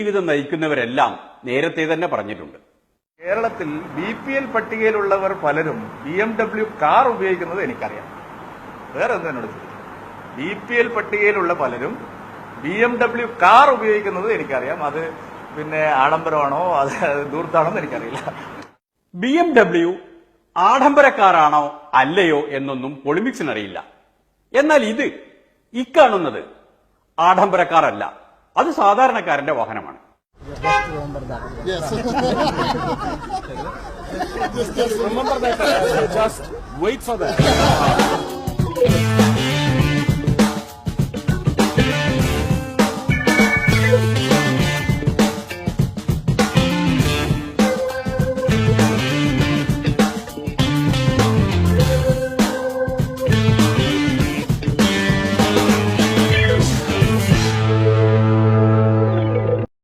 ജീവിതം നയിക്കുന്നവരെല്ലാം നേരത്തെ തന്നെ പറഞ്ഞിട്ടുണ്ട്. കേരളത്തിൽ BPL പട്ടികയിലുള്ളവർ പലരും BMW കാർ ഉപയോഗിക്കുന്നത് എനിക്കറിയാം. വേറെ എന്താ എന്നോട് ചോദിക്കും? BPL പട്ടികയിലുള്ള പലരും BMW കാർ ഉപയോഗിക്കുന്നത് എനിക്കറിയാം. അത് പിന്നെ ആഡംബരമാണോ അത് ദൂർത്താണോ എന്ന് എനിക്കറിയില്ല. BMW ആഡംബരക്കാരാണോ അല്ലയോ എന്നൊന്നും പൊളിമിക്സിനറിയില്ല. എന്നാൽ ഇക്കാണുന്നത് ആഡംബരക്കാരല്ല, അത് സാധാരണക്കാരന്റെ വാഹനമാണ്. Remember that. Just wait for that.